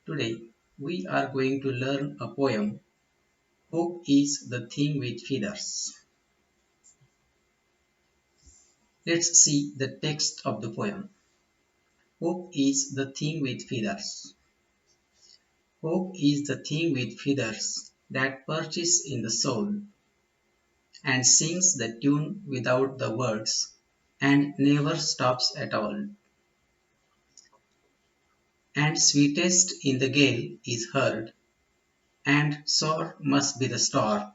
Today we are going to learn a poem. Hope is the thing with feathers. Let's see the text of the poem. Hope is the thing with feathers. Hope is the thing with feathers that perches in the soul and sings the tune without the words and never stops at all. And sweetest in the gale is heard, and sore must be the star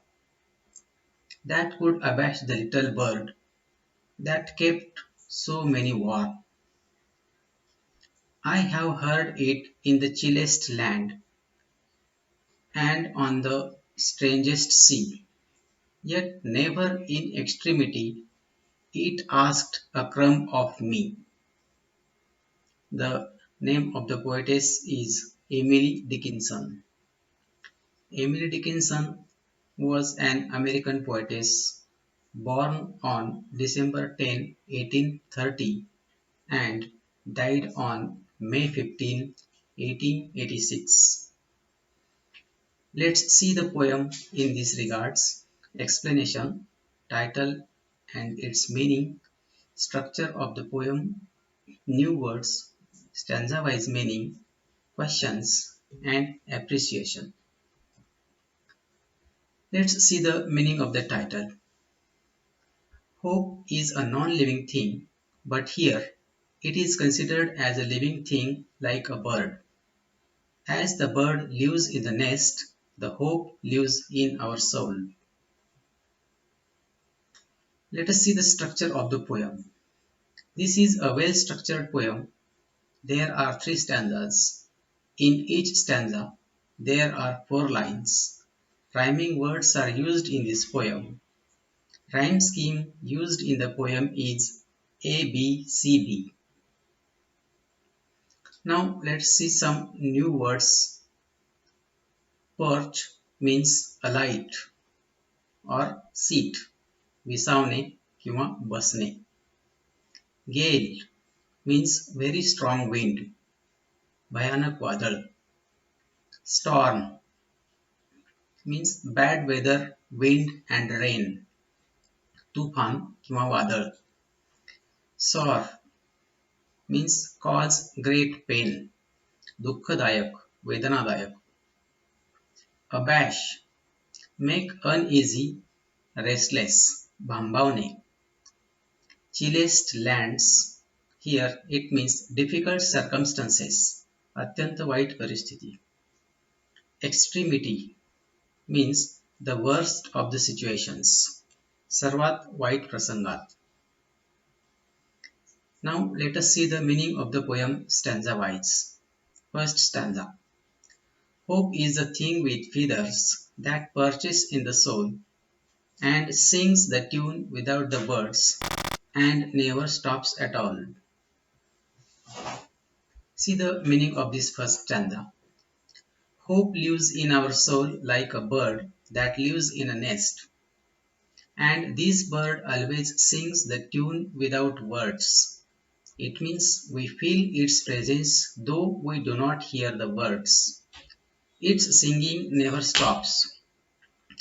that could abash the little bird that kept so many warm. I have heard it in the chillest land and on the strangest sea, yet never in extremity it asked a crumb of me. The name of the poetess is Emily Dickinson. Emily Dickinson was an American poetess born on December 10, 1830 and died on May 15, 1886. Let's see the poem in these regards. Explanation, title and its meaning, structure of the poem, new words, stanza-wise meaning, questions, and appreciation. Let's see the meaning of the title. Hope is a non-living thing, but here it is considered as a living thing like a bird. As the bird lives in the nest, the hope lives in our soul. Let us see the structure of the poem. This is a well-structured poem. There are three stanzas. In each stanza, there are four lines. Rhyming words are used in this poem. Rhyme scheme used in the poem is ABCB. Now let's see some new words. Perch means alight or seat, विसावणे किंवा बसणे. Gale means very strong wind, भयानक वादळ. Storm means bad weather, wind and rain, तुफान किंवा वादळ. Sore means cause great pain, दुःखदायक, वेदनादायक. Abash make uneasy, restless, भांबावणे. Chillest lands, here it means difficult circumstances, अत्यंत white परिस्थिती. Extremity means the worst of the situations, सर्वात white प्रसंगात. Now let us see the meaning of the poem stanza wise. First stanza. Hope is a thing with feathers that perches in the soul and sings the tune without the words and never stops at all. See the meaning of this first stanza. Hope lives in our soul like a bird that lives in a nest, and this bird always sings the tune without words. It means we feel its presence though we do not hear the words. Its singing never stops.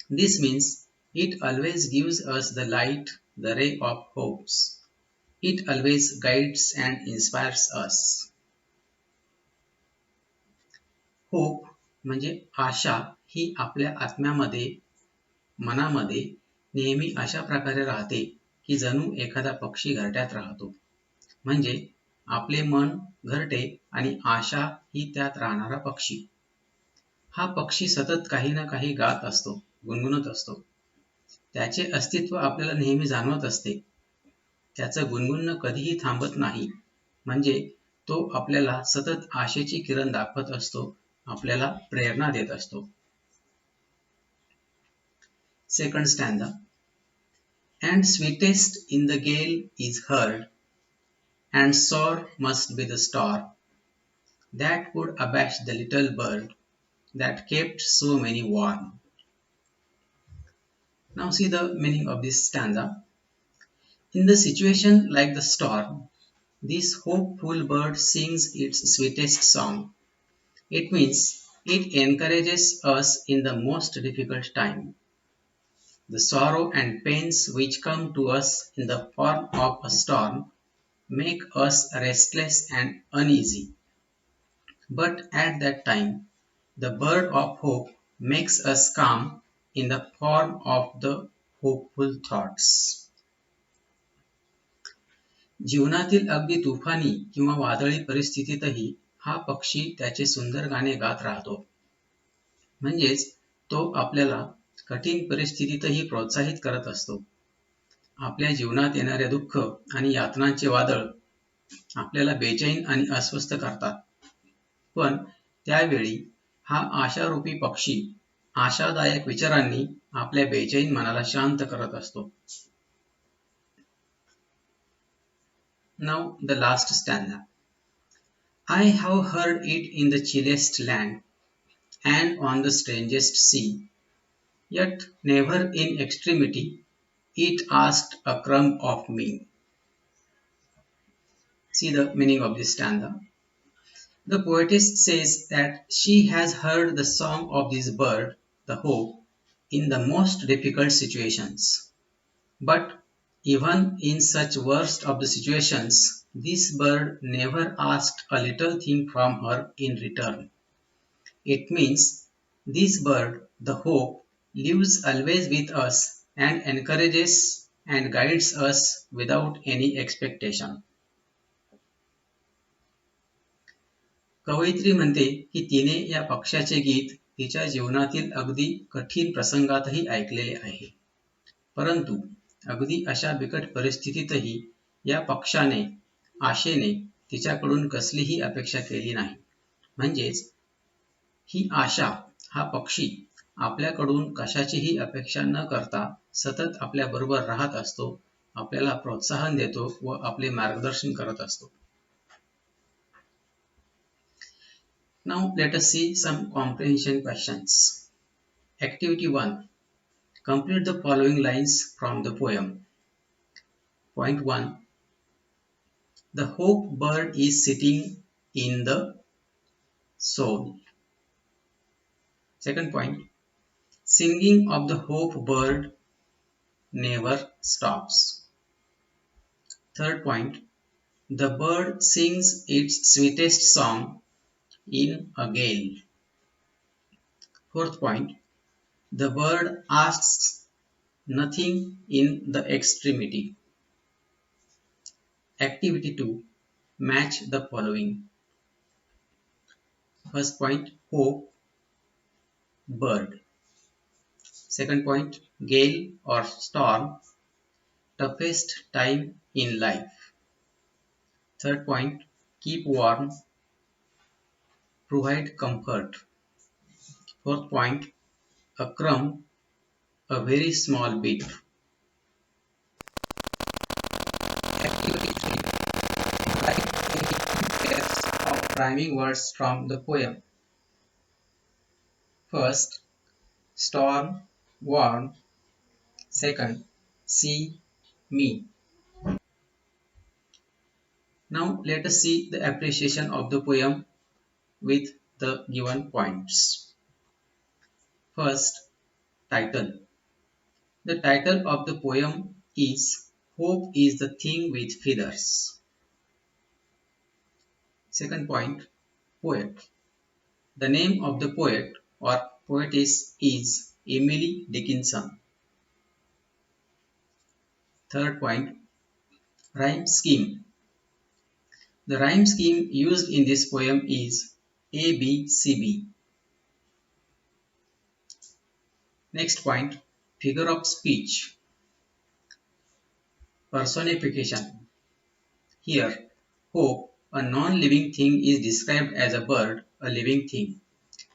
This means it always gives us the light, the ray of hopes. It always guides and inspires us. Hope म्हणजे आशा ही आपल्या आत्म्यामध्ये, मनामध्ये नेहमी अशा प्रकारे राहते की जणू एखादा पक्षी घरट्यात राहतो. म्हणजे आपले मन घरटे आणि आशा ही त्यात राहणारा पक्षी. हा पक्षी सतत काही ना काही गात असतो, गुणगुणत असतो. त्याचे अस्तित्व आपल्याला नेहमी जाणवत असते. त्याचं गुणगुणणं कधीही थांबत नाही. म्हणजे तो आपल्याला सतत आशेची किरण दाखवत असतो, आपल्याला प्रेरणा देत असतो. Second stanza. And sweetest in the gale is heard, and sore must be the star that could abash the little bird that kept so many warm. Now see the meaning of this stanza. In the situation like the storm, this hopeful bird sings its sweetest song. It means it encourages us in the most difficult time. The sorrow and pains which come to us in the form of a storm make us restless and uneasy. But at that time, the bird of hope makes us calm in the form of the hopeful thoughts. जीवनातील अगदी तुफानी किंवा वादळी परिस्थितीतही हा पक्षी त्याचे सुंदर गाणे गात राहतो. म्हणजेच तो आपल्याला कठीण परिस्थितीतही प्रोत्साहित करत असतो. आपल्या जीवनात येणारे दुःख आणि यातनांचे वादळ आपल्याला बेचैन आणि अस्वस्थ करतात. पण त्यावेळी हा आशारूपी पक्षी आशादायक विचारांनी आपल्या बेचैन मनाला शांत करत असतो. Now the last stanza. I have heard it in the chilliest land and on the strangest sea, yet never in extremity it asked a crumb of me. See the meaning of this stanza. The poetess says that she has heard the song of this bird, the hope, in the most difficult situations. But even in such worst of the situations, this bird never asked a little thing from her in return. It means this bird, the hope, lives always with us and encourages and guides us without any expectation. कवयित्री म्हणते की तिने या पक्ष्याचे गीत तिच्या जीवनातील अगदी कठीण प्रसंगातही ऐकलेले आहे. परंतु अगदी अशा बिकट परिस्थितीतही या पक्षाने आशेने तिच्याकडून कसलीही अपेक्षा केली नाही. म्हणजेच ही आशा, हा पक्षी आपल्याकडून कशाचीही अपेक्षा न करता सतत आपल्याबरोबर राहत असतो, आपल्याला प्रोत्साहन देतो व आपले मार्गदर्शन करत असतो. Now let us see some comprehension questions. Activity 1. Complete the following lines from the poem. Point 1. The hope bird is sitting in the soul. Second point. Singing of the hope bird never stops. Third point. The bird sings its sweetest song in a gale. Fourth point. The bird asks nothing in the extremity. Activity 2. Match the following. First point, hope, bird. Second point, gale or storm, toughest time in life. Third point, keep warm, provide comfort. Fourth point, a crumb, a very small bit. Activity 3. Write 22 pairs of rhyming words from the poem. First, storm, warm. Second, see, me. Now let us see the appreciation of the poem with the given points. First, title. The title of the poem is Hope is the Thing with Feathers. Second point, poet. The name of the poet or poetess is Emily Dickinson. Third point, rhyme scheme. The rhyme scheme used in this poem is ABCB. Next point, figure of speech. Personification. Here, hope, a non-living thing, is described as a bird, a living thing.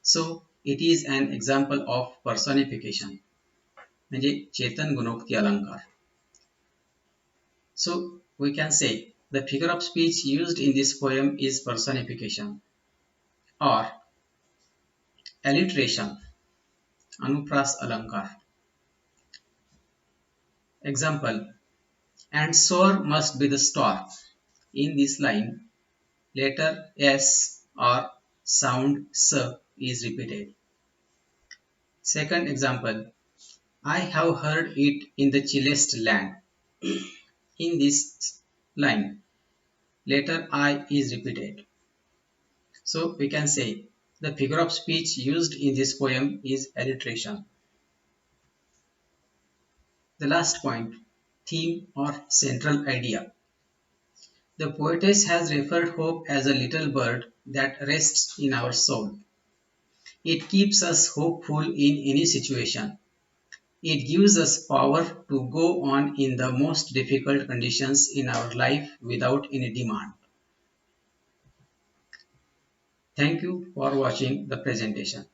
So, it is an example of personification. म्हणजे चेतन गुणोक्ती अलंकार. So, we can say the figure of speech used in this poem is personification or alliteration, anupras alankar. Example, and sore must be the storm. In this line, letter S or sound S is repeated. Second example, I have heard it in the chillest land. In this line, letter I is repeated. So we can say the figure of speech used in this poem is alliteration. The last point, theme or central idea. The poetess has referred hope as a little bird that rests in our soul. It keeps us hopeful in any situation. It gives us power to go on in the most difficult conditions in our life without any demand. Thank you for watching the presentation.